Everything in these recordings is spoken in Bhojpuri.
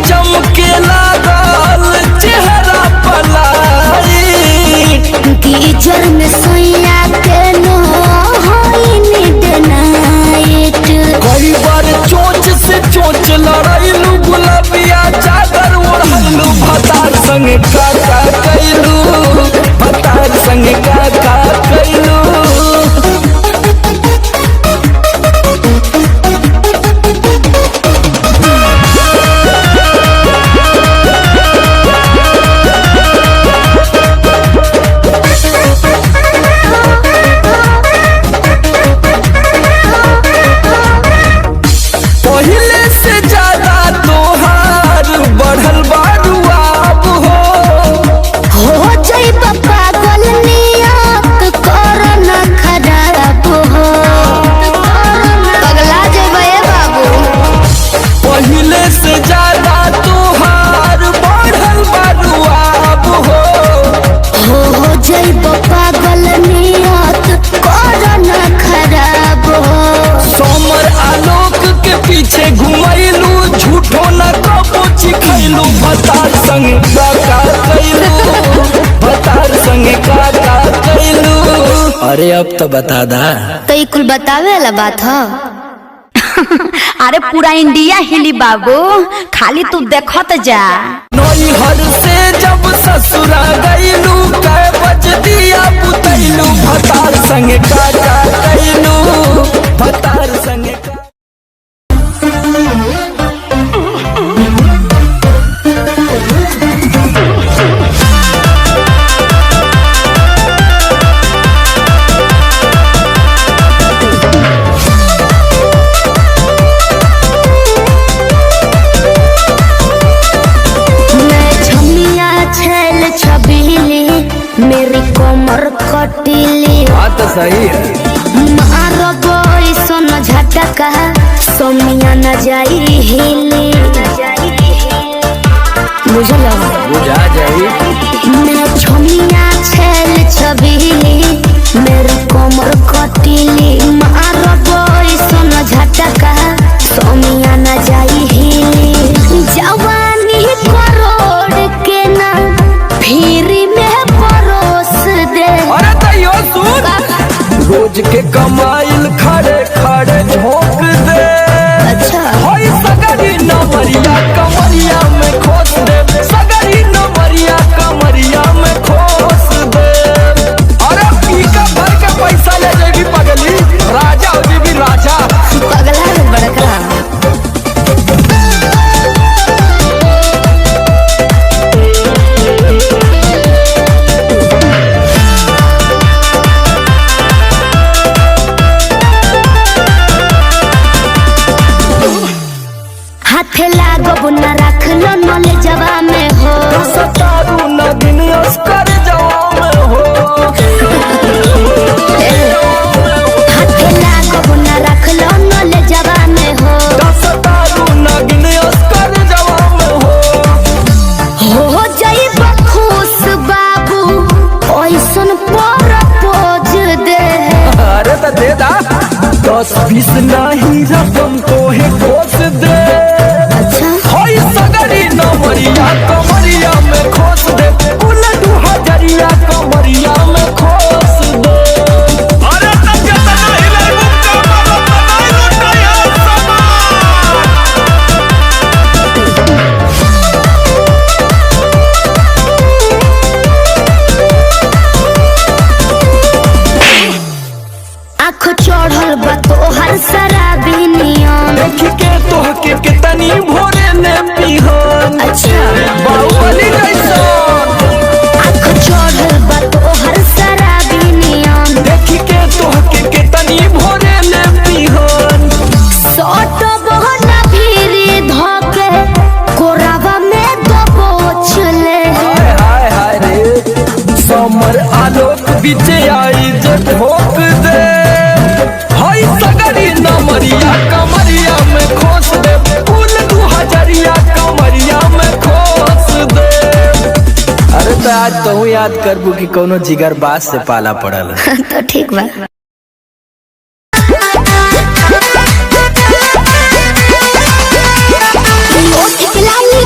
चमके लागल चेहरा पलाई कीचड़ में सोया के नो होई मिडनाइट कई बार चोंच से चोंच लड़ाइलू गुलाबिया चादर ओढ़लू भतार संगे काका कैलू भतार संगे काका कैलू पीछे घुमैलू झूठो न कबो चिखैलू भतार संगे काका कैलू भतार संगे काका कैलू। अरे अब तो बता दा कई कुल बतावे वाला बात ह अरे पूरा इंडिया हिली बाबू, खाली तू देखत जा। नैहर से जब ससुरा गईलू कै बज दिया बुतैलू भतार संगे काका कैलू भतार संगे मेरी कोमर कटीली बात तो सही है मारो बोई सोना झटका सोमिया न जाई हिली मुझे लगा बुझा जाई मैं छोमिया छेल छबीली मेरी कोमर कटीली मारो बोई सोना झटका सोमिया न जाई हिली जवानी करोड़ के ना फिरी रोज के कमाइल खड़े खड़े झोंक दे। अच्छा होई सगरी नमरिया कमरिया में खोस दे सगरी नमरिया कमरिया में खोस दे। अरे पीका भर के पैसा ले जेबी पगली राजा हो जेबी राजा पगला है बड़का न रख लो नले जवा में हो सतारू नगिन अस्कर जवा में हो हाथे लागो न रख लो नले जवा में हो सतारू नगिन अस्कर जवा में हो जाई बखुश बाबू ओइसन पर पोज दे। अरे तो दे दा 10-20 नहीं रकम तो है खोस दे। होई सगरी नमरिया कमरिया में खोस दे उलटू हजरिया कमरिया में खोस दे। अरे तब जतना हिले मुक्का मारो तनाई लुटाया आँख चढ़ल बा तोहर शराबी नियम देख के तोहके कितनी भोरे ने पिहन। अच्छा बाहुबली जैसा आँख चढ़ल बा तोहर शराबी नियम देख के तोहके कितनी भोरे ने पिहन। सोट बहना भीरी धोके कोरावा में दबोच ले। हाय हाय हाय रे समर आलोक बीच आई जे ठोक दे। हाय सगरी नमरिया कमरिया में खोस दे फूल 2000 कमरिया में खोस दे। अरे तो आज तो याद करबू कि कोनो जिगर बास से पाला पड़ल तो ठीक बा। लाली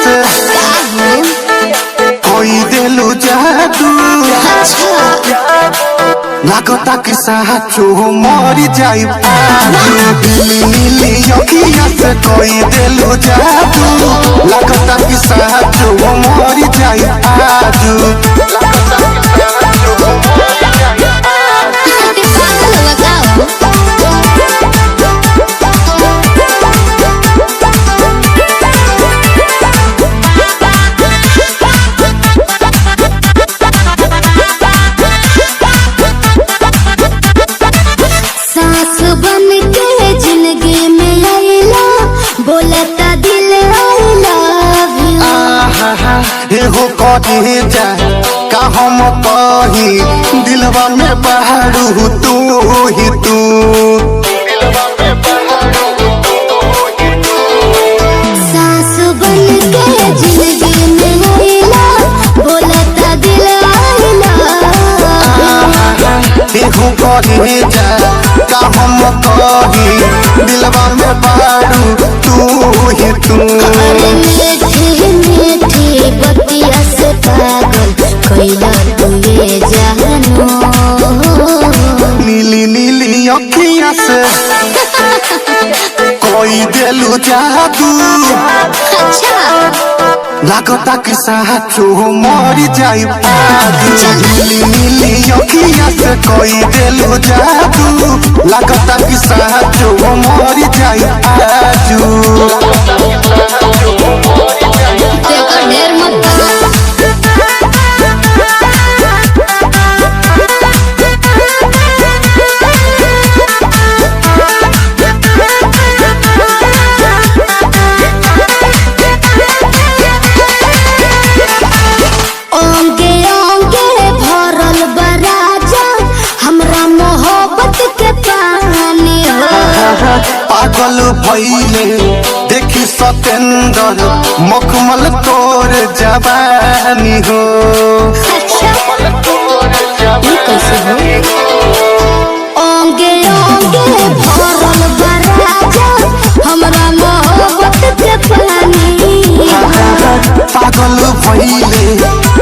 से कोई दिलू जादू लागता कि साचो मरी जाई नीली अखिया से कोई दिलू जादू लागता कि साचो मरी जाई हो कही जा का हम कही दिलवा में बहारू तू ही तू सास बन के जिंदगी में आइला बोलता दिल हो कही जा का हम कही दिलवा में बहारू तू ही तू बतिया से पागल कैला तुए जानो नीली नीली अखिया से कोई दिलू जादू लागता कि साचो मरी जाई नीली नीली अखिया से कोई दिलू जादू लागता कि साचो मरी जाई ढेर मत पागल भइले देखी सतेंद्र मखमल तोर जवानी हो ओंगे ओंगे भरल बराजा हमरा मोहब्बत के पानी पागल भइले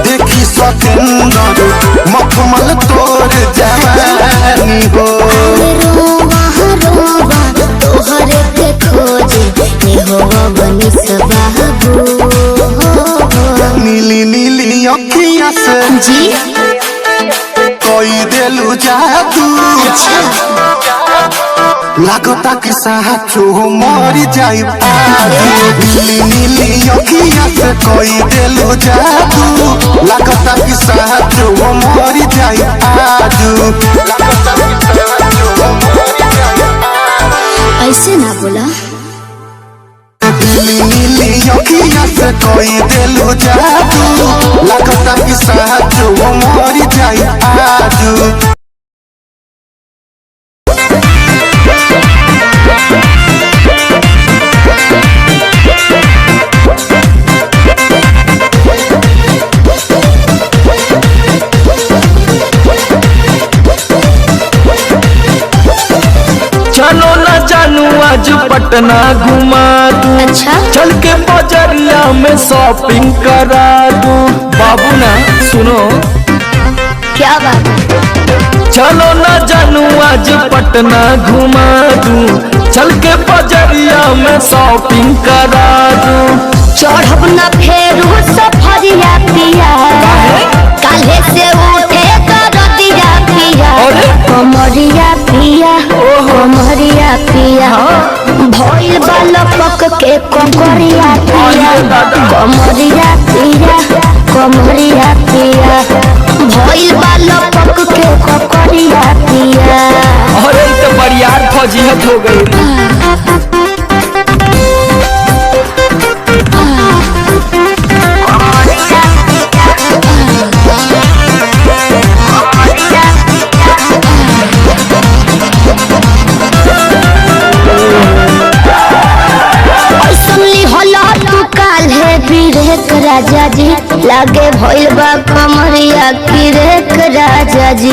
देखी सतेंद्र मखमल तोर जवानी हो तोहरे के खोजे हो बनी सबाबू नीली नीली अखिया से जी कोई दिलू जादू लागता कि साचो मरी जाई नीली नीली अखिया से कोई दिलू जादू लागता कि साचो मरी जाई ऐसे ना बोला नीली नीली अखिया से कोई दिलू जादू लागता कि साचो मरी जाई चलो ना जानू आज पटना घुमा दूं अच्छा चल के बजरिया में शॉपिंग करा दूं बाबू ना सुनो क्या बात चलो ना जानू आज पटना घुमा दूं चल के बजरिया में शॉपिंग करा दूं चढ़ब न फेरू सफरिया पिया काले से उठे करतिया पिया कमरिया पिया कमरिया पिया भइल बालपक के कमरिया पिया कमरिया पिया कमरिया पिया भइल बालपक के कमरिया पिया अरे तो बरियार फौजियत हो गई राजा जी लागे भइल बा कमरिया की रेख राजा जी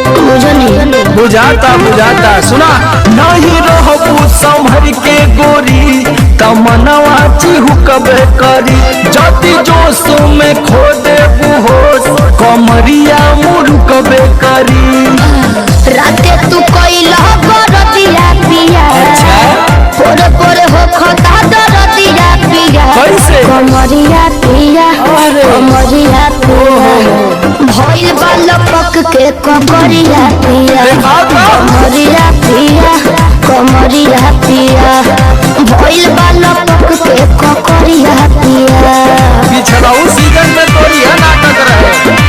बुझो नहीं बुझाता बुझाता सुना नहीं रहबू संभर के गोरी तमनवा चिहुकबे करी जति जोश में खो देबू होश कमरिया मुरुकबे करी। राते तू कोइला बरतिया पिया पोरे पोरे हो खता दरतिया पिया कैसे? कमरिया पिया कमरिया पिया भइल बाल पक के ककरिया पिया कमरिया पिया कमरिया पिया भइल बाल पक के ककरिया पिया। पिछला सीजन में तो यह नाटक रहे।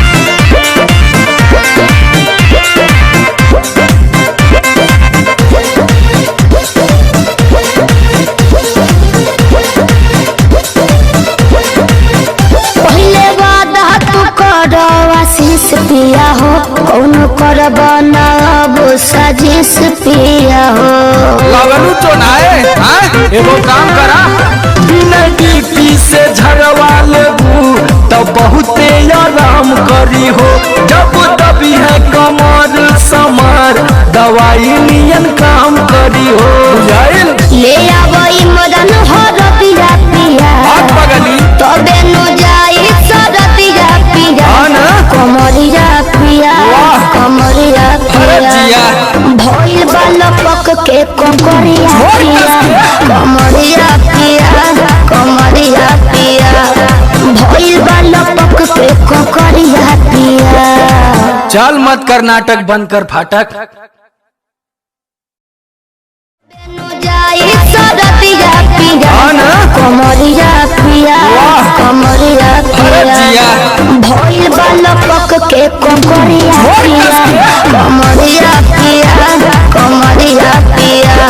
आशीष पिया हो कौन करब नब साजिश पिया हो लगलू तो नाए एगो काम करा डीपी से झरवा लेबू तो बहुते आराम करी हो जब तभी है कमर समार दवाई नियन काम करी हो बुझाइल ले आवई मदन हो रतिया पिया पगली तबे नो जाई सरतिया पिया कमरिया पिया कमरिया पिया भइल बाल पक के ककरिया पिया कमरिया पिया कमरिया पिया भइल बाल पक के ककरिया पिया। चल मत कर नाटक बंद कर फाटक जाई सरतिया पिया कमरिया पिया कमरिया पिया भइल बाल पक के ककरिया पिया कमरिया पिया कमरिया पिया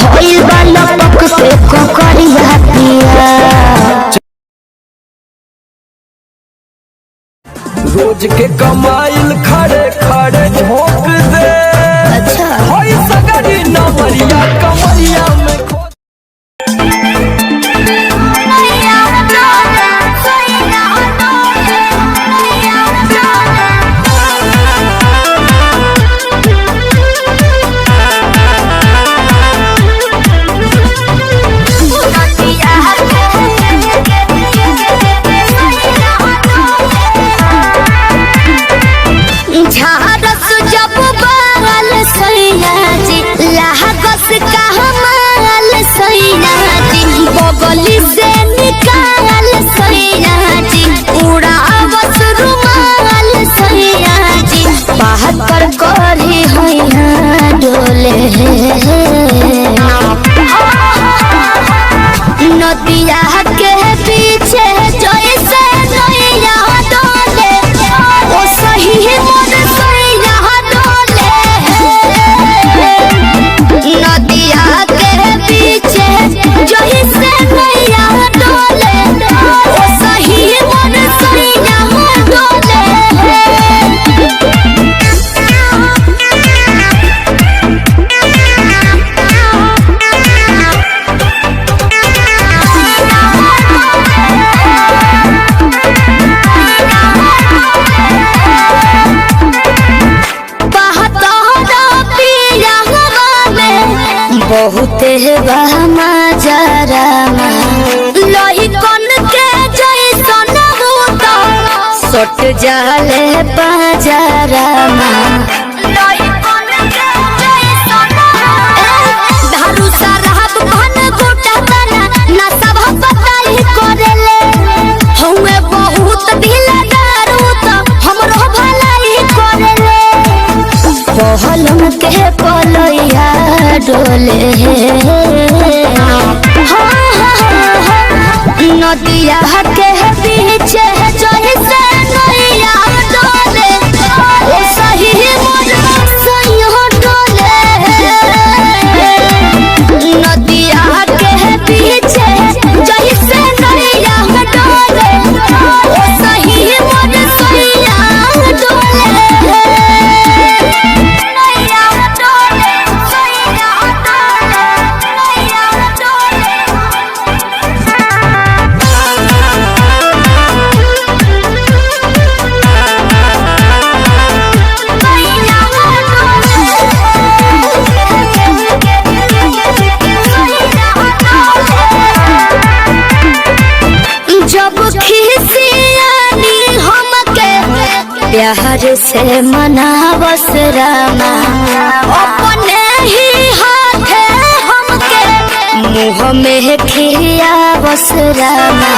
भइल बाल पक के ककरिया पिया। रोज के कमाइल खड़े खड़े झोंक दे अच्छा होई सगरी नमरिया कमरिया में झारस जब बाल सैया जी लागस का हमाल सैया जी बगली से निकाल सैया जी उड़ावस रुमाल सैया जी बाहर पर करी हैया डोले नदिया के पीछे जैसे नैया डोले ओ सही मन सैया डोले नदिया के पीछे जैसे नैया डोले ओ सही मन सैया डोले। बहुत बहमा जरा लोही कन के जैसन होता सट जाले बाजारा लोही कन के जैसन धारू सरहब भन गोटा तना ना सब पताई करेले हउए बहुत ढीला दारू तो हमरो भलाई करेले पहलम के पलैया डोले नदिया के पीछे जैसे नैया डोले ओ सही मन सैया डोले नदिया के पीछे जैसे नैया डोले ओ सही मन सैया डोले नैया डोले सैया डोले नैया डोले। प्यार से मनावस रामा अपने ही हाथे हमके मुँह में खियावस रामा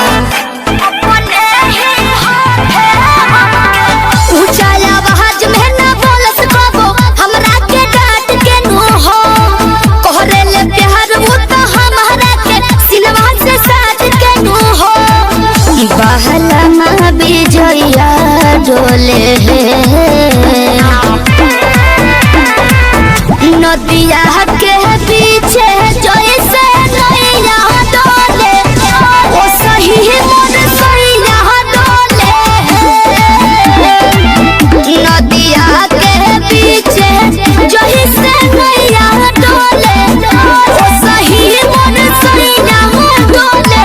अपने ही हाथे हमके ऊंचा आवाज में ना बोलस बाबू हमरा के डांट के नु हो कोहरे ले प्यार वो तो हमारा के सिनेमा से साथ के नु हो बहला माँ बिजया डोले नदिया के पीछे जैसे नैया डोले ओ सही मन सैया डोले नदिया के पीछे जैसे नैया डोले ओ सही मन सैया डोले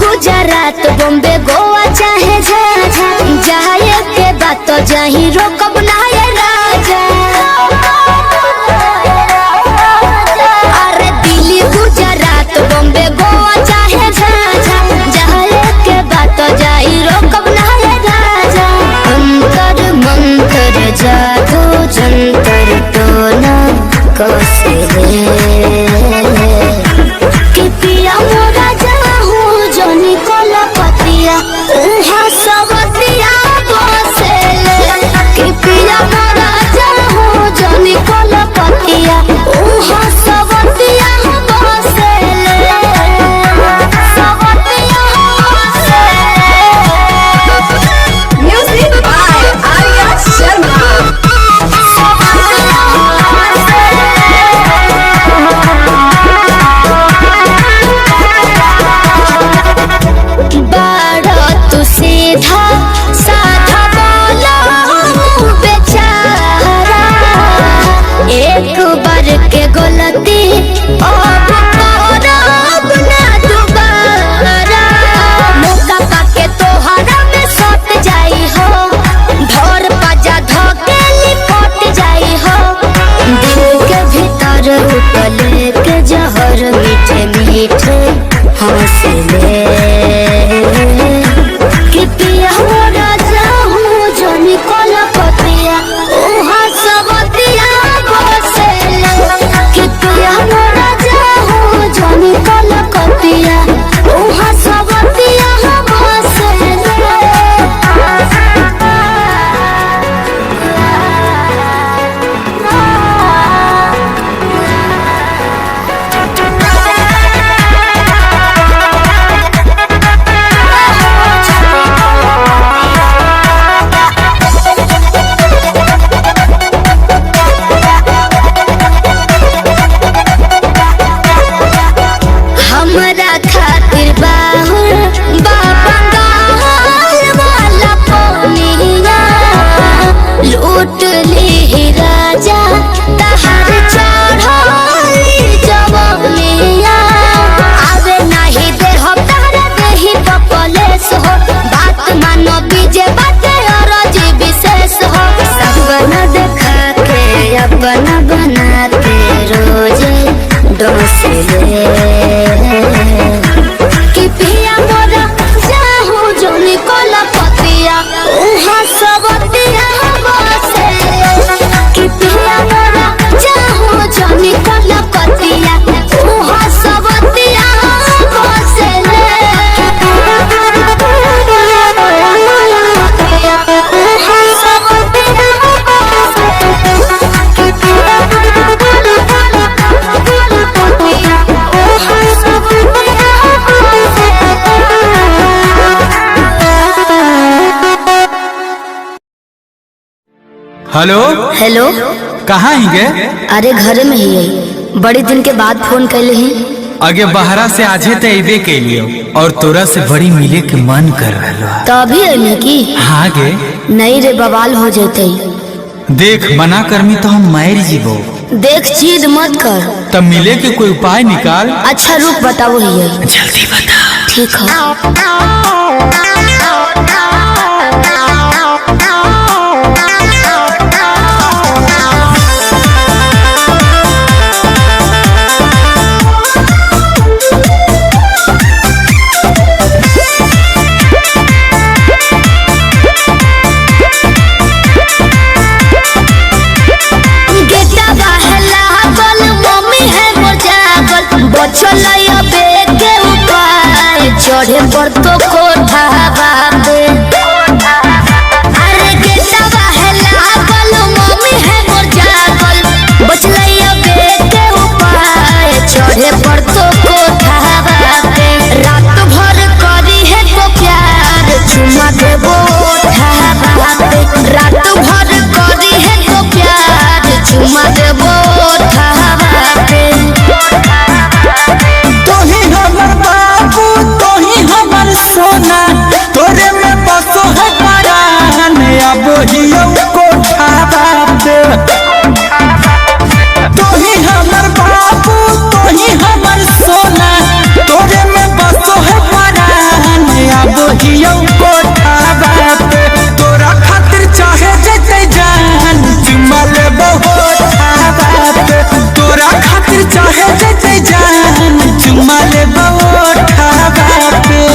बॉम्बे गोवा चाहे झाझा जाए के बात तो जाही रोकब ना ये राजा अरे दिल्ली गुजरात बॉम्बे गोवा चाहे झाझा जाए के बात तो जाही रोकब ना ये राजा अंतर मंतर जादू जंतर टोना कसे कि पिया मोरा जाहू जोनी कोला उहा सबतिया बसेले कि पिया मोरा जाहू जोनी कोला पतिया उहा सबतिया बसेले सबतिया बसेले म्यूजिक बाय आर्या शर्मा सीधा साधा बोला बेचारा एक बार के गलती अब करब ना दोबारा मौका पाके तोहरा में सट जाई हो धर पाजा धके लिपट जाई हो दिल के भीतर उतले के जहर मीठे मीठे हंसले कि पिया मोरा जाहू जोनी कोला पतिया उहा सबतिया बसेले कि पिया मोरा जाहू जोनी कोला पतिया उहा सबतिया बसेले हमरा खातिर बाहुर बाबंगाल वाला पोनिया लूट ली राजा तहार चढ़ली जवनिया आवे नहीं दे हो तारा देही पपलेस हो बात मानो बीजे बाते और जी विशेष हो सपना देखा के अपना बनाते रोजे डोसले कि पिया मोरा जाहू जोनी कोला पतिया उहा सबतिया बसेले कि पिया मोरा जाहू जोनी कोला पतिया उहा सबतिया बसेले उहा सबतिया हेलो हेलो कहाँ ही गे? अरे घर में ही है बड़ी दिन के बाद फोन कैले ही आगे बहरा से आजे तो अबे के लिए और तोरा से बड़ी मिले के मन कर रहा तो अभी अने की हाँ गे नहीं रे बवाल हो जाते देख मना करमी तो हम मार जीवो। देख जिद मत कर। तब मिले के कोई उपाय निकाल। अच्छा रुक बताओ भैया। जल्दी बता। ठीक है। चढ़े पर तो कोठा बाबे अरे गेटवा है लागल मम्मी है मोर जागल बचलैया बेटे उपाय चढ़े पर तो कोठा बाबे रात भर करी है तो प्यार चुमा देबो ओठा बाबे रात भर करी है तो प्यार चुमा देबो ओठा बाबे सोना तोरे में बसो है परान अब हियो कोठा बाबे तोही हमर बाबू तोही हमर सोना तोरे में बसो है परान अब हियो कोठा बाबे तोरा खातिर चाहे जते जान चुमा लेबो ओठा बाबे तोरा खातिर चाहे जते जान चुमा लेबो ओठा बाबे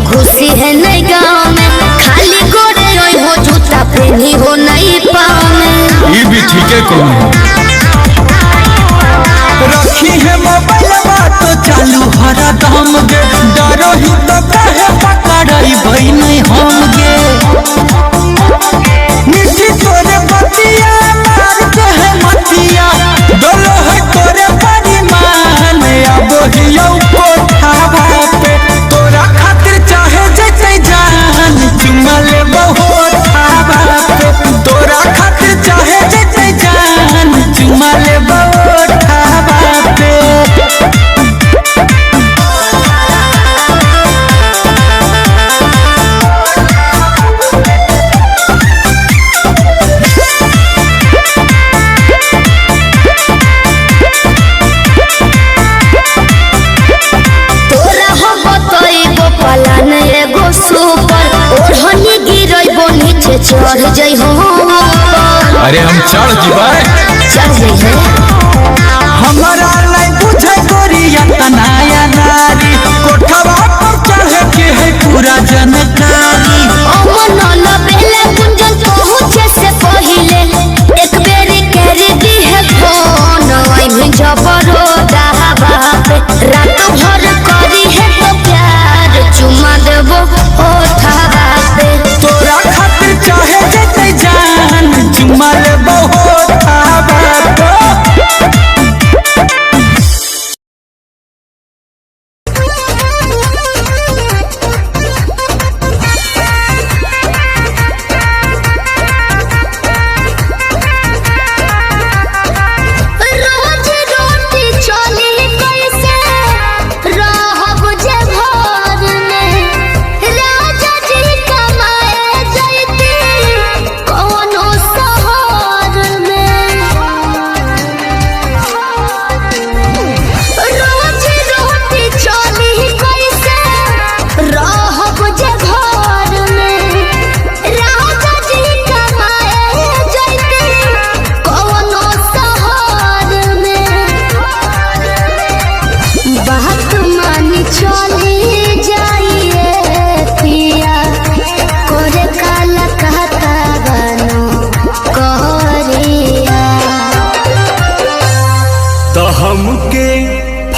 खुशी है नहीं गाँव में खाली गोरे रोई हो जूता पहनी हो नहीं पाँव में ये भी ठीक है कौन रखी है मोबाइल तो चालू हरा दम गे डरो ही तो कहे पकड़ई भई नहीं हम गे मिट्टी तोरे बतिया मार के है मतिया डोलो है तोरे परिमान अब हियो कोठा बापे तोरा खातिर चाहे जते जान चुमा लेबो ओठा बापे तोरा खातिर चाहे जते जान चुमा लेबो ओठा बापे पलान एगो सुपर ओढ़नी गिरइबो नीचे चढ़ जई हो अरे हम चढ़ जीवाए चढ़ जई है हमारा लाई बुझे गोरिया तनाया नारी कोठवा पर चढ़े के है पूरा जानकारी अमन बेले गुंजन पहुंचे से पहिले एक बेरी कर दी है फोन आई भी जबरो दावा पे रात भर करी है तो प्यार चुमा देबो ओठा बाबे तोरा खातिर चाहे जते जान चुमा लेबो ओठा बाबे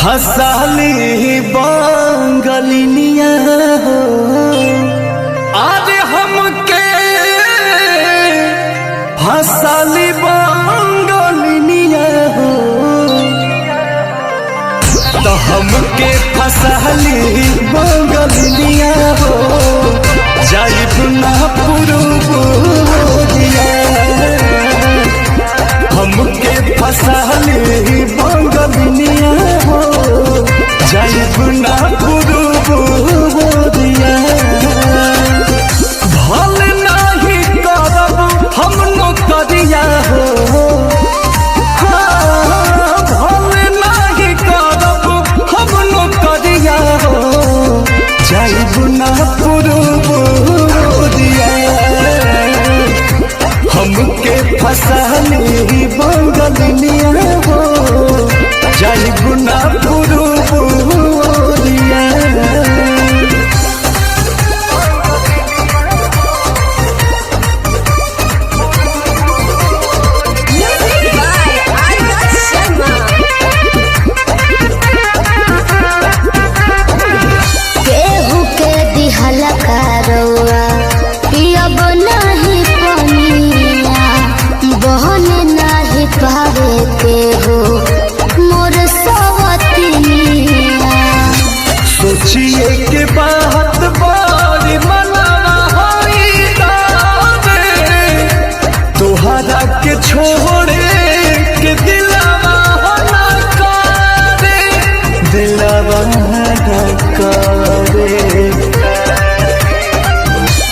फसाली बांगलिनिया हो आज हमके फसाली बांगलिनिया हो तो हमके फसाली बांगलिनिया हो जाइब ना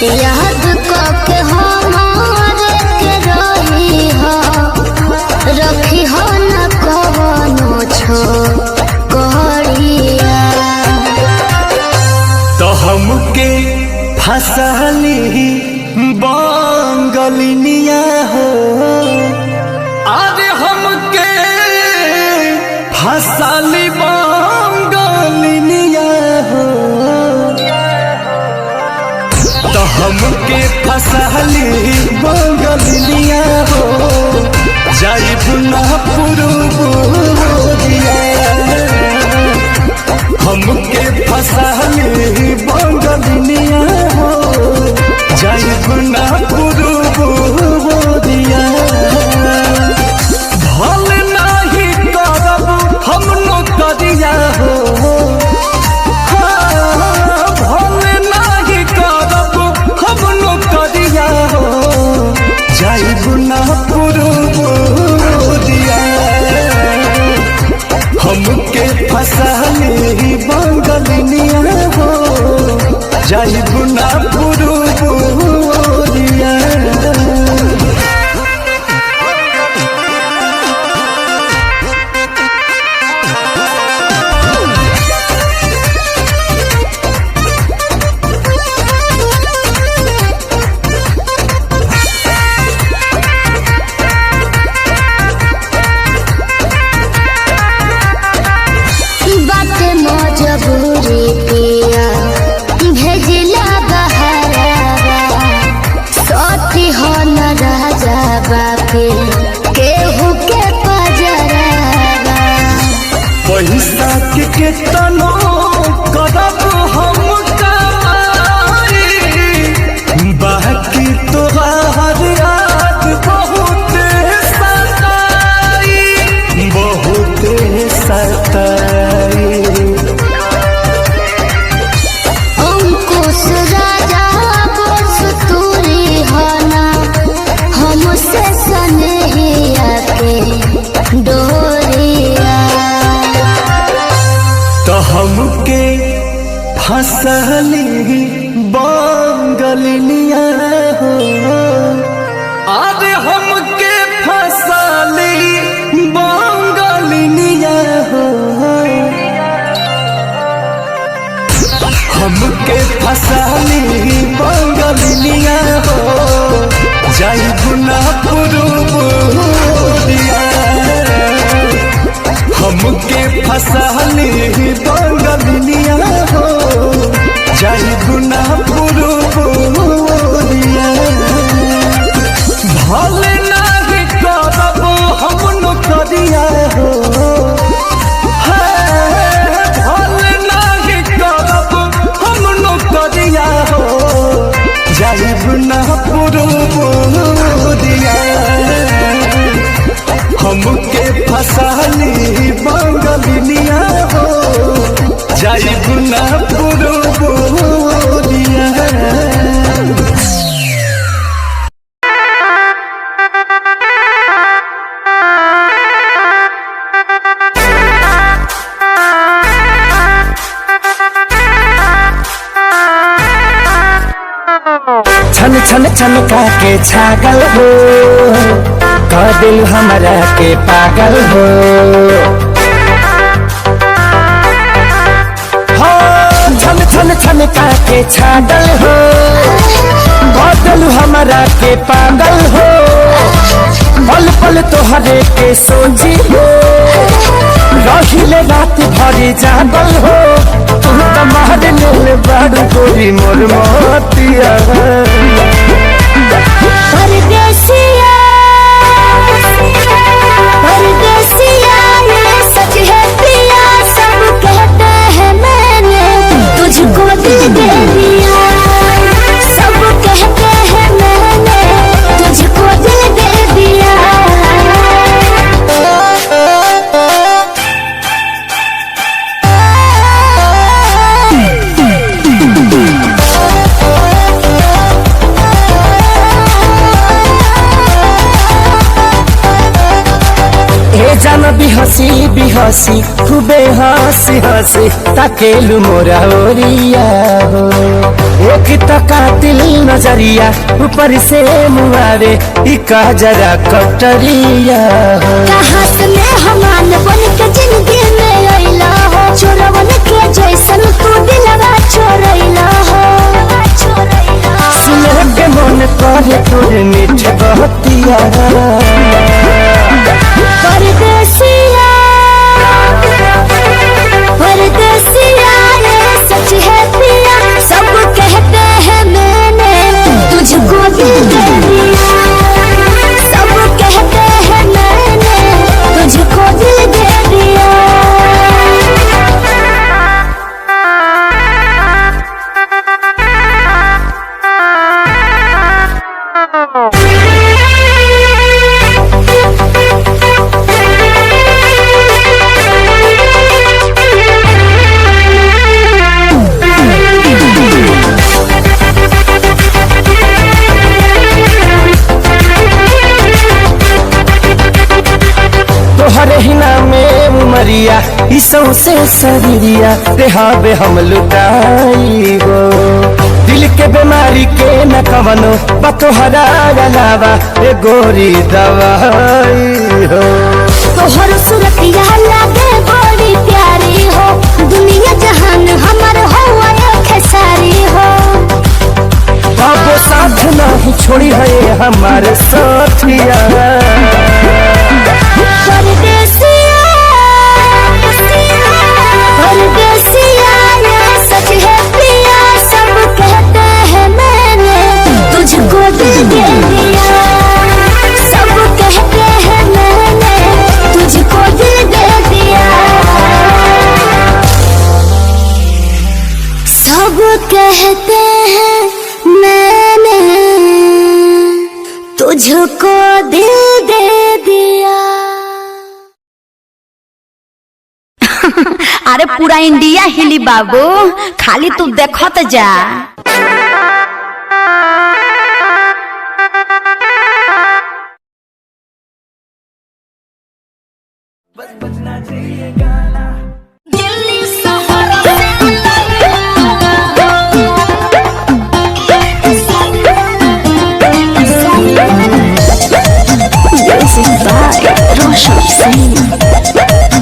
याद करके हमारे के रही हो, रखी हो न कवनो छो करिया। तो हमके फसली बांगलिनिया हो, अरे हमके फसली बांगलिनिया हो, तो हमके फसली बांगलिनिया हो, जाई बुना पुरुबुरिया। हमके फसली बांगलिनिया हो, जाई बुना पुरुबुरिया। भल नाही करब हम नौकरिया हो, भल नाही करब हम नौकरिया हो, जाई बुना पुरुबुरिया। हमके फसली बांगलिनिया हो, जाई बुना पुरुबुरिया। बात मजबूरी पिया भेजिला बहरावा, सती हो न राजा बापे केहू के पजरावा। पैसा के केतनो करब हम कमाई, बाकी तोहार याद बहुत सताई, बहुत सताई। अंकुश राजा बोस तूरी होना, हमसे सनहिया के डोरिया। तो हमके फसली बांगलिनिया हो, अरे हमके फसली बांगलिनिया हो, हमके फसली बांगलिनिया हो, जाई बुना पुरुबुरिया। हमके फसली बांगलिनिया हो, जाई बुना पुरुबुरिया। भल नाही करब हम नौकरिया हो, भल नाही करब हम नौकरिया हो, जाई बुना पुरुबुरिया। हमके फसली बांगलिनिया हो, जाई बुना पुरुबुरिया। छन छन छनका के छागल हो, कह दिल हमरा के पागल हो। छन छन छनका के छागल हो, कह दिल हमरा के पागल हो। पल पल तोहरे के सोची हो, रहिले रात भरी जागल हो। तुम तो मार लेल बड़ गोरी मोर मोतिया। परदेसिया परदेसिया ये सच है पिया, सब कहते हैं मैंने तुझको दिल दे दिया। सब कहते हैं मैंने तुझको दिल दे दिया। जान बिहसी बिहसी खूबे हंसी हंसी ताकेलु मोरा ओरिया हो। ए कि कातिल नजरिया ऊपर से मुआरे इका जरा कटरिया कहाँ से मैं हमान बन के जिंदगी में अइला हो चोरवन के जैसन तू दिलवा चोरैला हो सुनो के मन करे तोर मीठ बहतिया परदेसिया परदेसिया ये सच है पिया सब कहते हैं मैंने तुझको दिल दे दिया सब कहते हैं मैंने तुझको दिल दे दिया तोहरे ही नामे उमरिया इसौ से शरीरिया देहाबे हम लुटाई हो दिल के बीमारी के न कवनो बतोहरा अलावा ए गोरी दवाई हो तोहर सूरतिया लागे बड़ी प्यारी हो दुनिया जहान हमर हो खेसारी हो बाबो साथ नहीं छोड़ी है हमारे साथिया परदेसिया परदेसिया ये सच है पिया सब कहते हैं मैंने तुझको दिल दे दिया सब कहते हैं मैंने तुझको दिल दे दिया सब कहते हैं मैंने तुझको दिल दे दिया अरे पूरा इंडिया हिली बाबू खाली तू देखत जा दिल्ली शहर रोशन सिंह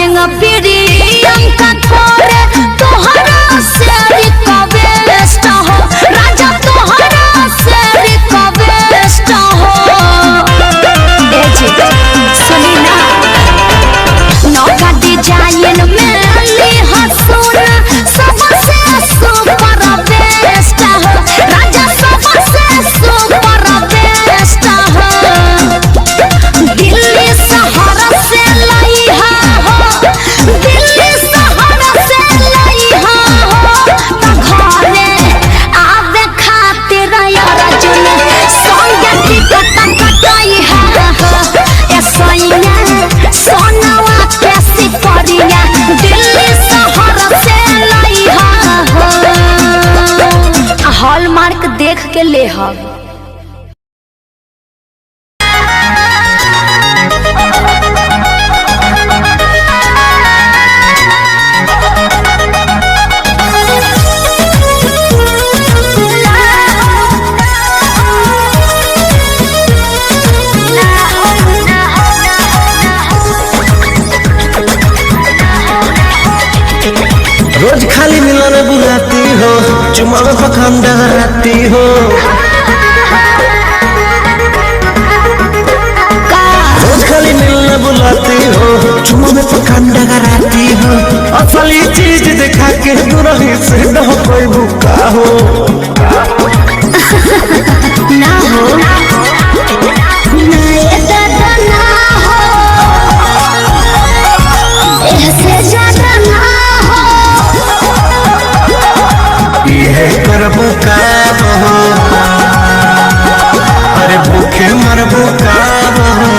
सिंह प्रियंका करे तोहरा से रिक्वेस्ट हो राजा तोहरा से रिक्वेस्ट हो ए जी सुनी ना नौका डिजाइन में ली हसून सबसे सुपर बेस्ट हो राजा सबसे सुपर बेस्ट हो दिल्ली शहर से लइहा हो दिल्ली शहर से लइहा हो त घरे आवे खातिर अर्जुन संग टिकट कटइहा हो ए सैया सोनवा कैसी करिया दिल्ली शहर से लइहा हो हॉलमार्क देख के ले हो रोज खाली मिलने बुलाती हो चुमा में पखान डगराती हो रोज खाली मिलने बुलाती हो चुमा में पखान डगराती हो असली चीज दिखा के दूरही से न हो कोई भूखा हो ना हो ना ये दादा ना हो ऐसे ज्यादा ना हो ये करबो काम हो अरे भूखे मरबो काम हो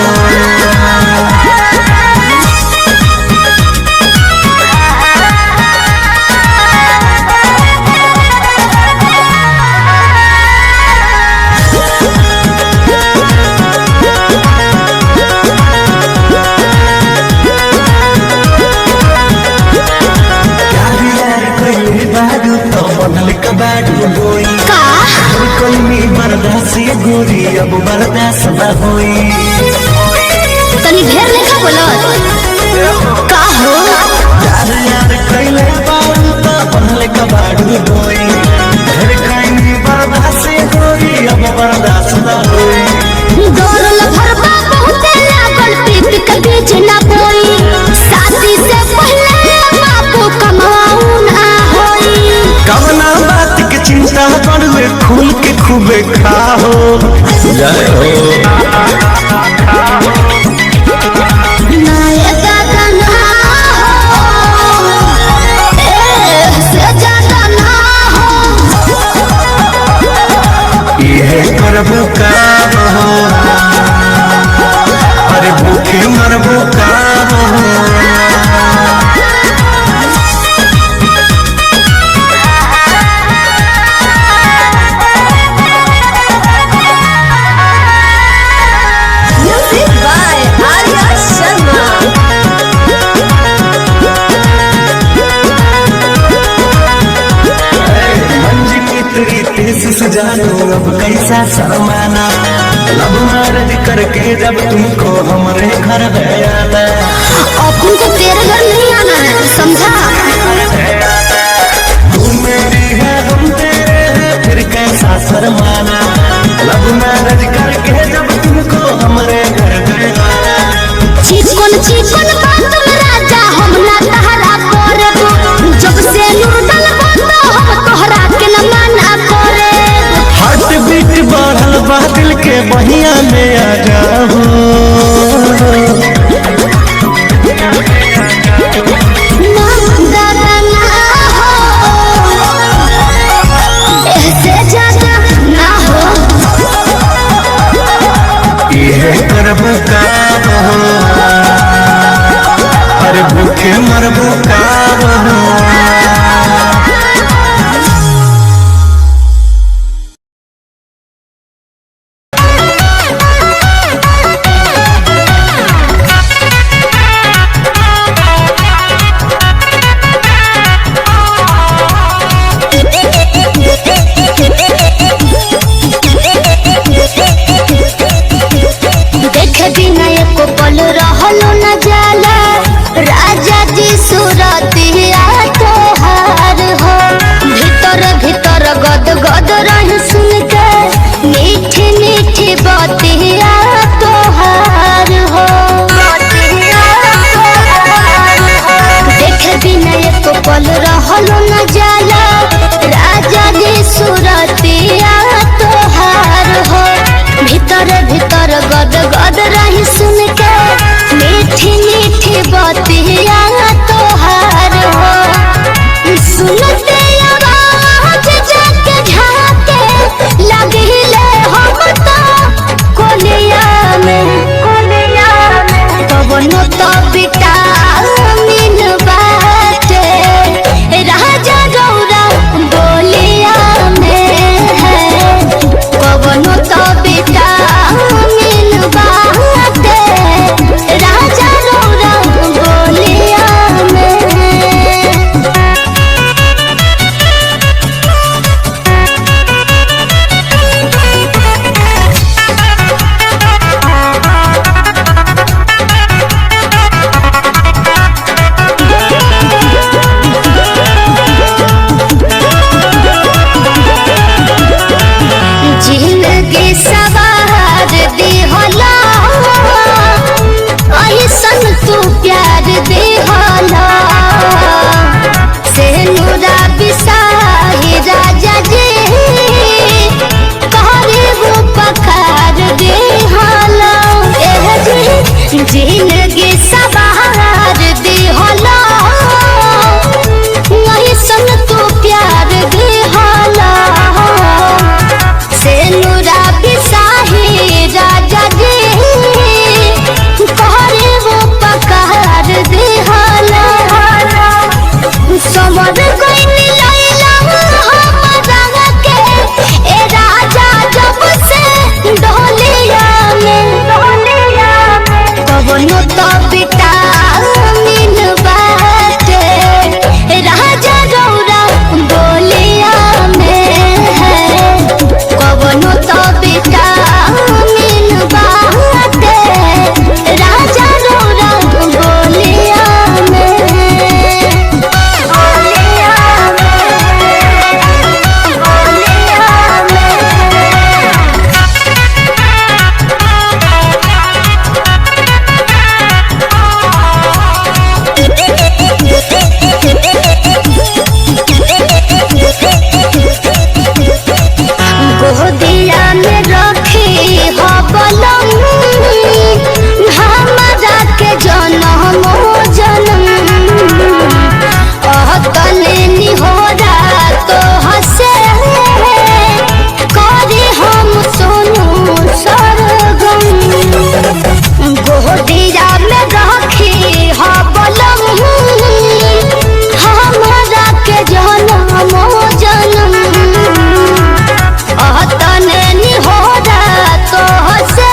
गोरी अब बर्दाश्त न होई तनी ढेर लेखा बोलत का हो यार यार कइले बारू त बनले कबाड़ू होई ढेर कइनी बर्दाश्त गोरी अब बर्दाश्त न होई दौड़ल भरबा बहुते लागल पीत के बीच ना बोई शादी से पहले बापू कमाऊ ना होई कवना बात के चिंता करुए खुल के खूबे खाओ जय हो ना ये दादा ना हो से ज्यादा ना हो ये करबो काम हो अरे भूखे मरबो काम हो जानो अब कैसा शर्माना लब मैरिज करके जब तुमको हमारे घर गया था अपन को तेरे घर नहीं आना है समझा तू मेरी है हम तेरे हैं फिर कैसा शर्माना लब मैरिज करके जब तुमको हमारे घर गया चिकन चिकन बात में राजा हम ना तहरा करे जब से नूर डल हम तोहरा के न माना करे हार्ट बीट बढ़ल बा दिल के बहिया में आ जाओ ना दादा ना हो ऐसे ज्यादा ना हो ये करबो काम हो अरे भूखे मरबो काम हो देख दिन एको पल रहलो न जाला राजा पल रहल न जाला राजा जी सुरतिया तोहार हो भीतर भीतर गद गद रही सुन के मीठी मीठी बतिया तोहार हो सुनते आवाज जाके झाके लगिले हम तो कोलिया में कवनो तो विटामिन बाटे राजा गौरा बोलिया में है कवनो तो विटामिन बाटे राजा गौरा बोलिया में जिंदगी सवार दिहला ऐसन तू प्यार दिहला से नूरा बिसाही राजा जी कहरे पखार दिहला जिंदगी सवार दिहला ऐसन तू प्यार दिहला से नूरा बिसाही राजा जी कहरे वो पकार दिहला समर कोई लैला हमरा के ए राजा जब से डोलिया में कवनो तो विटामिन बाटे राजा गौरा बोलिया में है कवनो तो विटामिन बाटे राजा गौरा बोलिया गोदिया में रखी हो बलम हमरा के जन्म तने निहोरा तो हसे करी हम सोनू सरगम गोदिया में रखी हो बलम हमरा के जन्म तने निहोरा तो हसे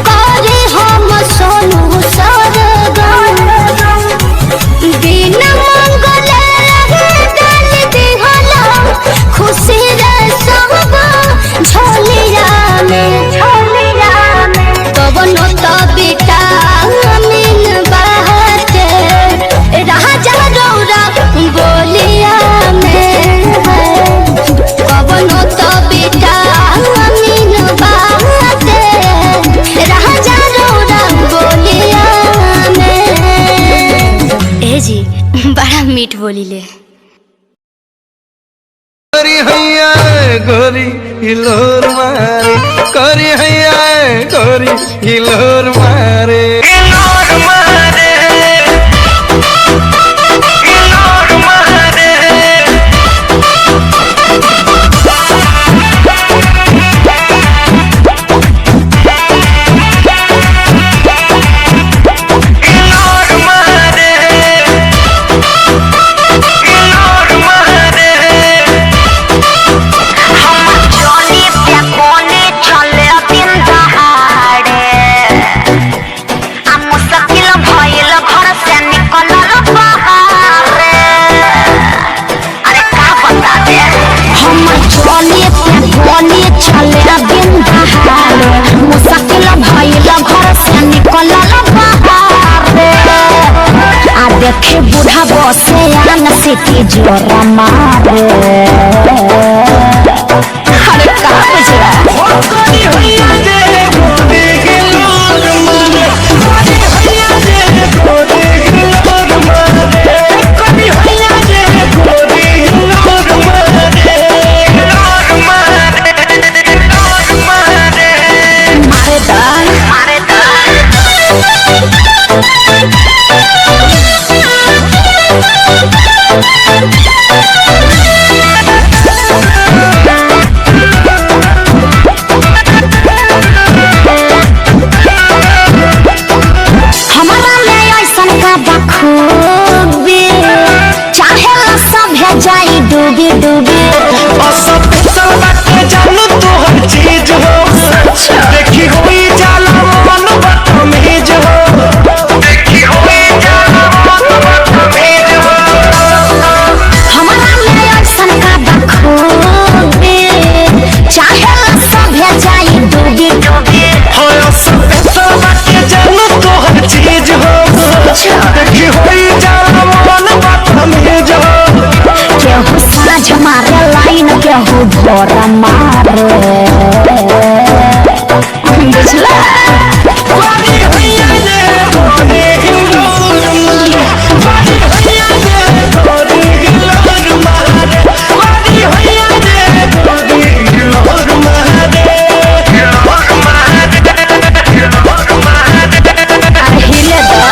करे हम सोनू सरगम बिना मंगले डाल दिहला खुशी रे सब झोलिया में कवनो तो विटामिन बाटे राजा गौरा बोलिया में कवनो तो विटामिन बाटे राजा गौरा बोलिया में ए जी बड़ा मीठ बोलिले गोरी हैया गोरी हिलोर मारे गोरी हैया गोरी हिलोर मारे देखे बूढ़ा बसे आन सिटी जोरा मारे अरे का बुझला डूबी स्पेशल बाटे जानू तो हर चीज हो देखी हुई जाला मन बदतमीज हो देखी हुई जाला मन बदतमीज हो हमारा में अक्सन का बखूबी चाहे सभे जाई डूबी डूबी हो स्पेशल बाटे जानू तो हर चीज हो देखी हुई जाला मन बदतमीज हो केहू साँझ मारे लाइन केहू भोर मारे बुझला वाली भैया ने बोले हिलोर वाली भैया ने बोले हिलोर मारे वाली भैया ने बोले हिलोर मारे हिलोर मारे अरे हिले दो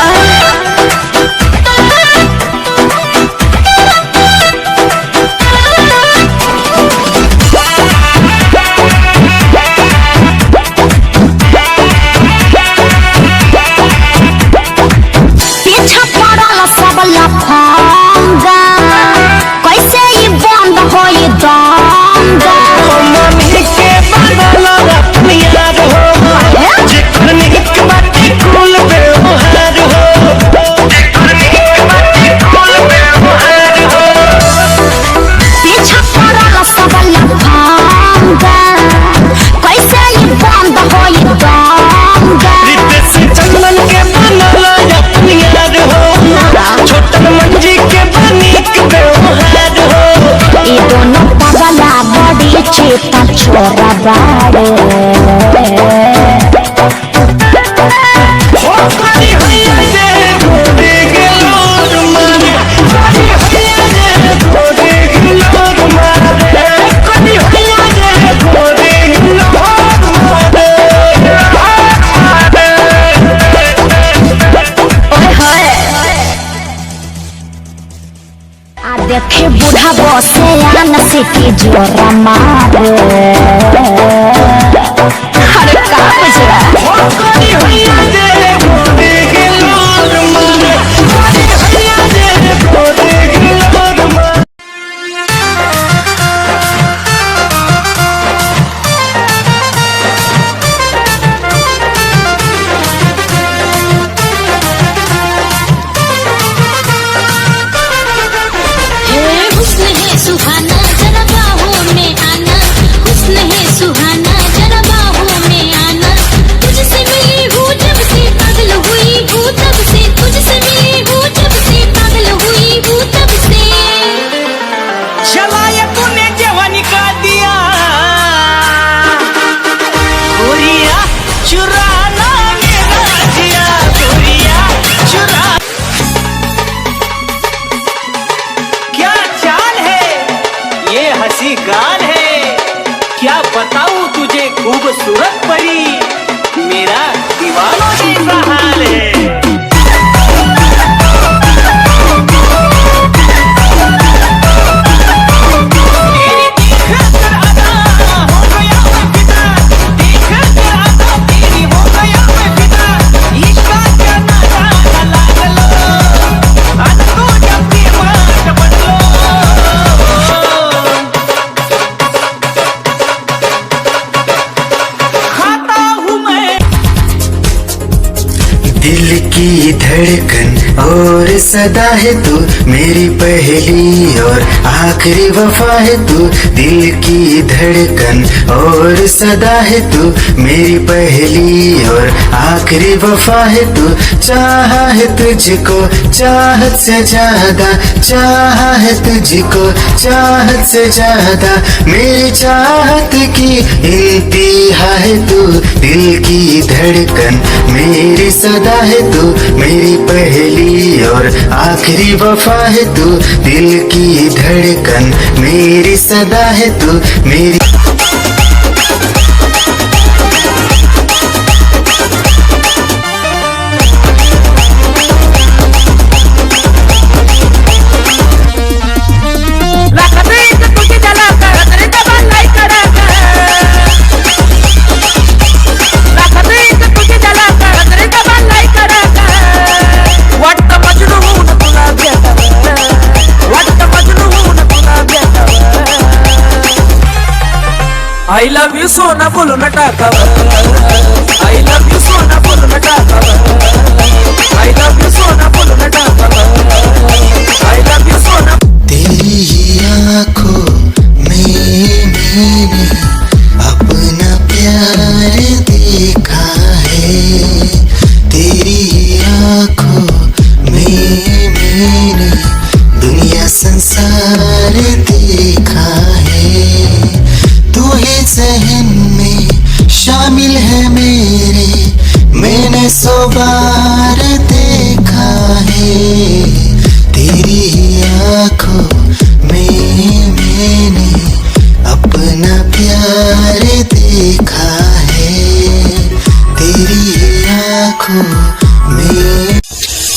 पीछा पड़ल सब लफंगा कैसे ई बंद होई दंगा मम्मी के बनल रत्निया हो जितनी एक बाटी कुल व्यवहार हो जितनी एक बाटी कुल व्यवहार हो पीछा पड़ल सब लफंगा कैसे ई बंद होई दंगा रितेश चंदन के बनल रत्निया हो छोटन मंजी के बनिक व्यवहार हो ई दोनों पगला बड़ी चेता छोरा बाड़े हो करी हैया जे गोदे गेलोर मारे करी हैया जे गोदे गेलोर मारे करी हैया जे गोदे गेलोर मारे आ देखे बूढ़ा बसे आन सिटी जोरा मारे अरे का बुझला हो करी हैया जे गोदे गेलोर मारे करी हैया जे गोदे गेलोर मारे हुस्न है सुहाना जरा बाहों में आना हुस्न है सुहाना जरा बाहों में आना तुझसे मिली हूँ जब से पागल हुई हूँ तब से तुझसे मिली हूँ जब से पागल हुई हूँ तब से चला ये तूने जवानी का दिया गोरिया चुराना मेरा जिया गोरिया चुरा क्या चाल है ये हंसी गाल है क्या बताऊं तुझे खूबसूरत परी मेरा दीवानों जैसा हाल है दिल की धड़कन और सदा है तू मेरी पहली और आखिरी वफा है तू दिल की धड़कन और सदा है तू मेरी पहली और आखिरी वफा है तू चाहा है तुझको चाहत से ज्यादा चाहा है तुझको चाहत से ज्यादा मेरी चाहत की इंतहा है तू दिल की धड़कन मेरी सदा है तू मेरी पहली और आखिरी वफा है तू दिल की धड़कन मेरी सदा है तू मेरी वाटतं मजनू होऊन तुला भेटावं यू सोना बोलो ना टाकावर आई लव यू सोना बोलो ना टाकावर आई लव यू सोना बोलो ना टाकावर आई लव यू सोना। तेरी ही आँखों में मैंने अपना प्यार देखा है, तेरी ही आँखों में मैंने दुनिया संसार देखा है। तू ही ज़हन में शामिल है मेरे, मैंने 100 बार देखा है। तेरी ही आँखों में मैंने अपना प्यार देखा है, तेरी ही आँखों में।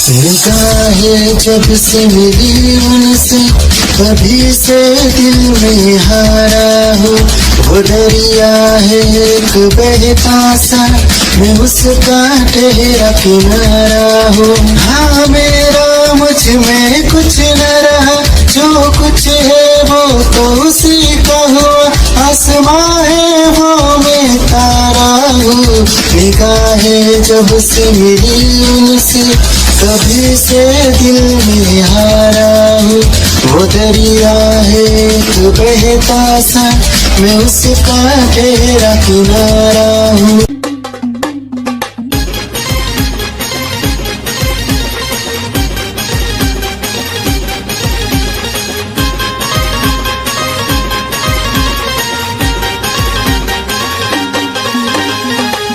निगाहें जब से मिली उनसे तभी से दिल में हारा हूँ। वो दरिया है एक बहता सा, मैं उसका ठहरा किनारा हूँ। हाँ मेरा मुझ में कुछ न रहा, जो कुछ है वो तो उसी का हुआ। आसमां है वो मैं तारा हूँ। निगाहें जब से मिली उनसे कभी से दिल में हारा हूँ। वो दरिया है एक बहता सा, मैं उसका ठहरा किनारा हूँ।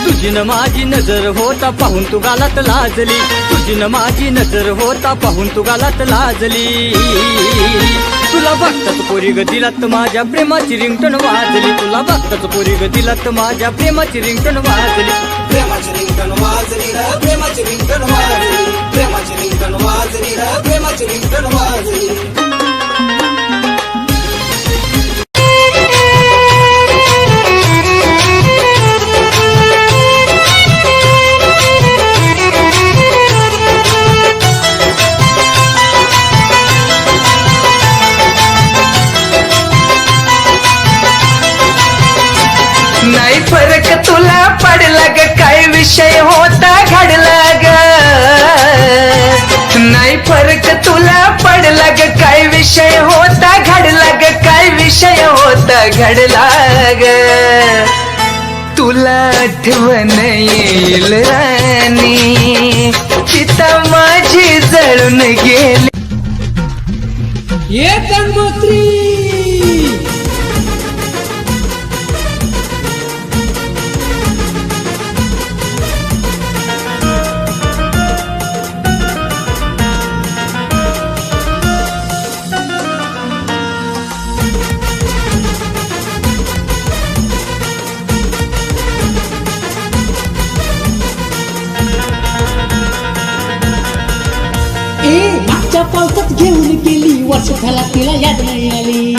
तुझी न माझी नजर होता पाहून तू गालात लाजली, तुझी न माझी नजर होता पाहून तू गालात लाजली। तुला बघताच पोरी ग दिलात माझ्या प्रेमाची रिंगटोन वाजली, तुला बघताच पोरी ग दिलात माझ्या प्रेमाची रिंगटोन वाजली। प्रेमाची रिंगटोन वाजली रे, प्रेमाची रिंगटोन वाजली, प्रेमाची रिंगटोन वाजली रे, प्रेमाची रिंगटोन वाजली। नाही फरक तुला पडला ग, काय विषय होता घडला ग। नाही फरक तुला पडला ग, काय विषय होता घडला ग, काय विषय होता घडला ग। तुला आठवण येईल राणी, चिता माझी जळून गेली। ये गंगोत्री मागच्या पावसात घेऊन गेली, वर्ष झाला तिला याद नाही आली।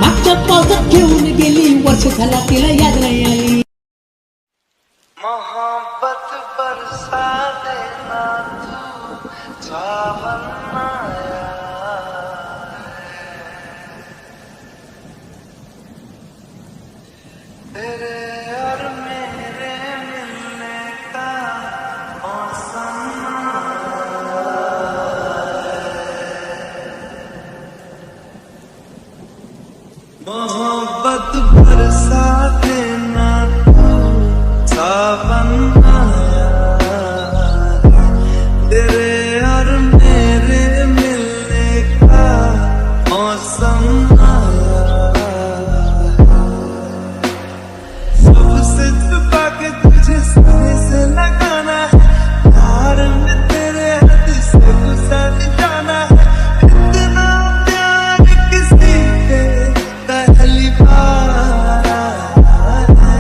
मागच्या पावसात घेऊन गेली, वर्ष झाला तिला याद नाही आली। मोहब्बत बरसा देना तू सावन आया है, तेरे और मेरे मिलने का मौसम मोहब्बत बरसा देना तू सावन आया, तेरे और मेरे मिलने का मौसम आया। सबसे छुपा के तुझे सीने से लगाना है, प्यार में तेरे हद से गुजर जाना है। इतना प्यार किसी के पहली बार है।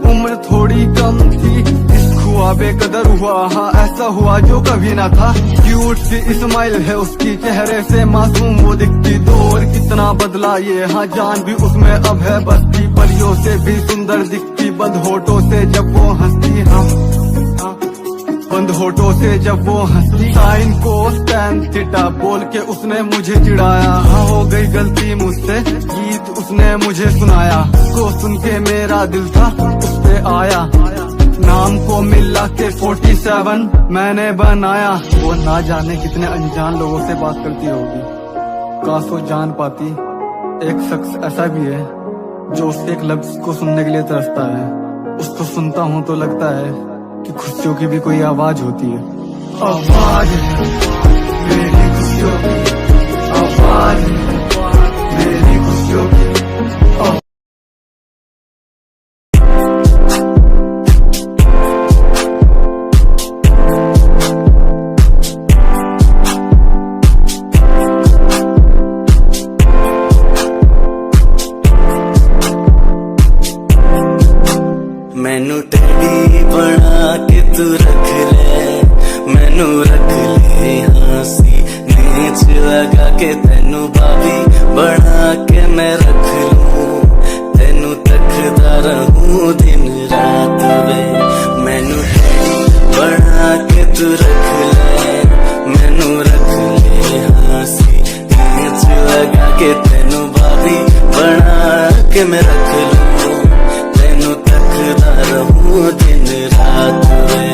उम्र थोड़ी कम थी, इश्क हुआ बेकदर हुआ, हाँ ऐसा हुआ जो कभी ना था। क्यूट सी इस्माइल है उसकी, चेहरे से मासूम वो दिखती। दौर कितना बदला ये, हाँ जान भी उसमें अब है बसती। परियों से भी सुंदर दिखती, बंद होठों से जब वो हंसती। हाँ बंद होठों से जब वो हंसी, साइन कोस टैन थीटा बोल के उसने मुझे चिढ़ाया। हाँ हो गई गलती मुझसे, गीत उसने मुझे सुनाया, को सुन के मेरा दिल था उस पे आया। नाम को मिला के 47 मैंने बनाया। वो ना जाने कितने अनजान लोगों से बात करती होगी, काश वो जान पाती एक शख्स ऐसा भी है जो उस एक लफ्ज को सुनने के लिए तरसता है। उसको सुनता हूँ तो लगता है कि खुशियों की भी कोई आवाज होती है। आवाज है मेरी खुशियों की, आवाज है मेरी खुशियों की। मैनू टेडी बना के तू रख ले, मैनू रख ले हंसी नीच लगा के, तेनू बाबी बना के मैं रख लूं, तेनू तकदा रहूं दिन रात वे। मैनू टेडी बना के तू रख ले, मैनू रख ले हंसी नीच लगा के, तेनू बाबी बना के मैं रख लूं, तेनू तकदा रहूं दिन रात वे।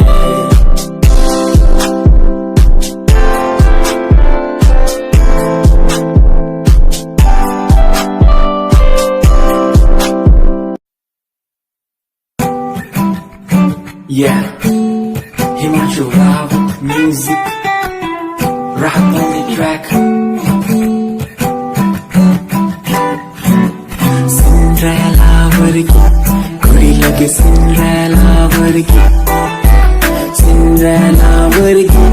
Yeah, Himanshu Rao music, rap on the track. Cinderella vargi, kudi lage Cinderella vargi, Cinderella vargi,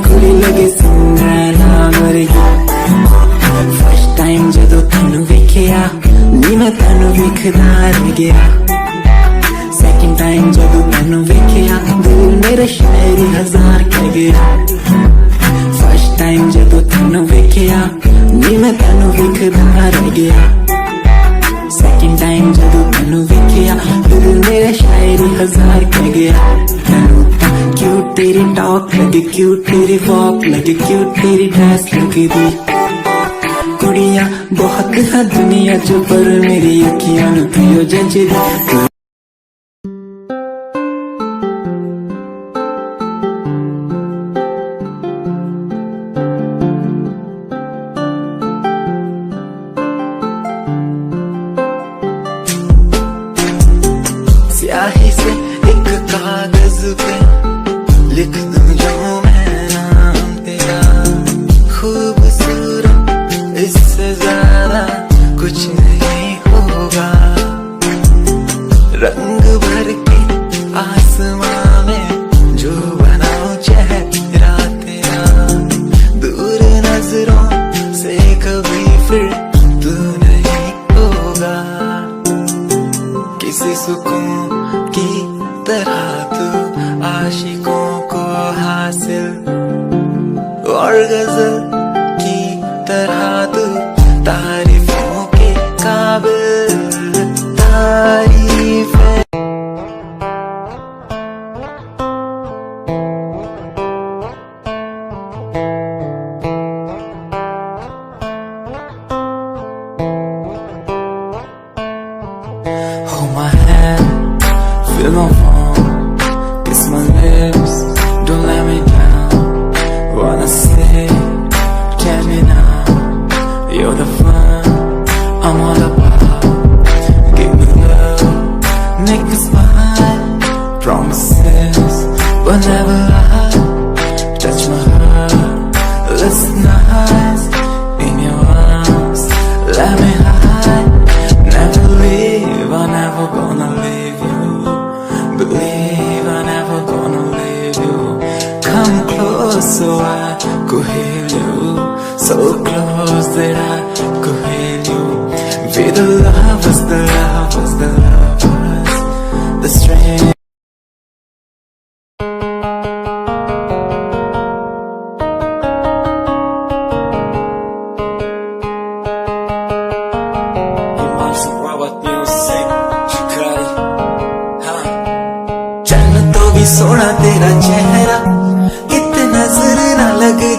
kudi lage Cinderella vargi. First time jadoo tanu vekhya, नी मैं tanu vekhda reh gaya. Second time जब तैनू वेखिया, दिल मेरा शायरी हजार कह गया। First time जब तैनू वेखिया, नी मैं तैनू वेखदा रह गया। Second time जब तैनू वेखिया, दिल मेरा शायरी हजार कह गया। तैनू क्यूट तेरी टॉक लगे, क्यूट तेरी वॉक लगे, क्यूट तेरी ड्रेस लगे दी। कुड़ियां बहुत है दुनिया जो, पर मेरी अखियां नू पियो जजदी। स्याही से एक कागज पे लिख दूं जो मैं नाम तेरा, खूबसूरत इससे ज्यादा कुछ नहीं होगा। रंग भर के आसमां में जो बनाऊं चेहरा तेरा, दूर नजरों से कभी फिर तू नहीं होगा। किसी सुकून की तरह तू आशिकों को हासिल, और गजल की तरह तू तारीफों के काबिल। तारीफ है hold my hand, feel my palm, kiss my lips, don't let me down. Wanna say, tell me now, you're the fun I'm all about. Give me love, make me smile, promises will never lie. Touch my heart, listen nice, in your arms, let me hide. Never leave, I'm never gonna leave you. Believe I'm never gonna leave you. Come close so I could heal you. So close that I could heal you. Be the lovers, the lovers, the lovers, the strength. सोना तेरा चेहरा,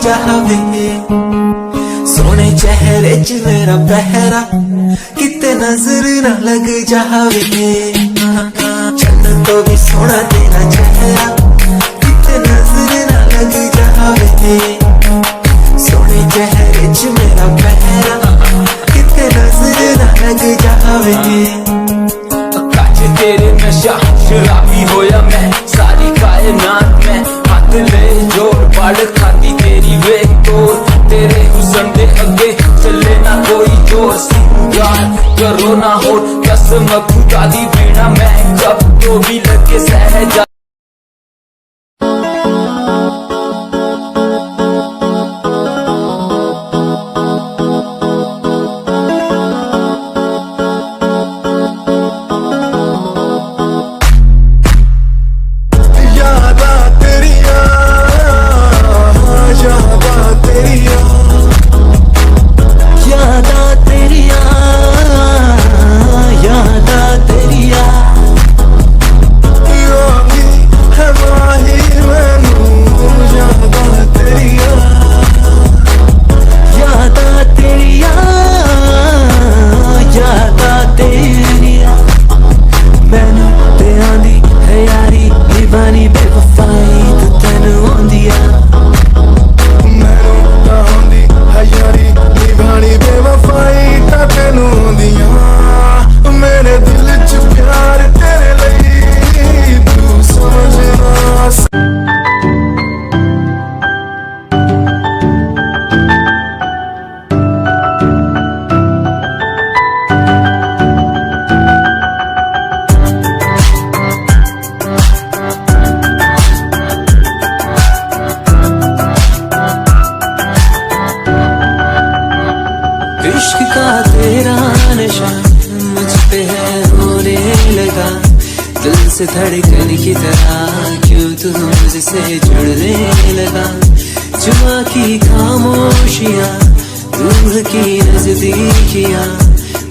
चाहवे सोने चेहरे च मेरा पहरा किते नजर न लग जावे चन्न तो भी सोना तेरा चेहरा किते नजर न लग जावे सोने चेहरे च मेरा पहरा किते नजर न लग जावे काचे तेरे नशा शराबी होया मैं सारी कायनात में हाथ ले जोड़ पड़ खाती तेरी वे तोड़ तेरे हुस्न दे अगे चले ना कोई जोर सिंगार करो ना हो कसम खुदा दी बिना मैं कब तो भी लगे सह जा इश्क का तेरा नशा मुझ पे है होने लगा दिल से धड़कन की तरह क्यों तू मुझसे जुड़ने लगा जुआ की खामोशियाँ रूह की नजदीकियाँ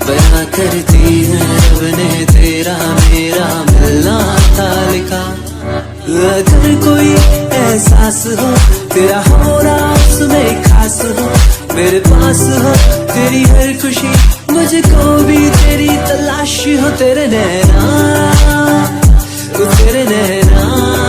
बयां करती है रब ने तेरा मेरा मिलना था लिखा अगर कोई एहसास हो तेरा होना उसमें खास हो मेरे पास हो तेरी हर खुशी मुझको भी तेरी तलाश हो तेरे नैना तेरे नैना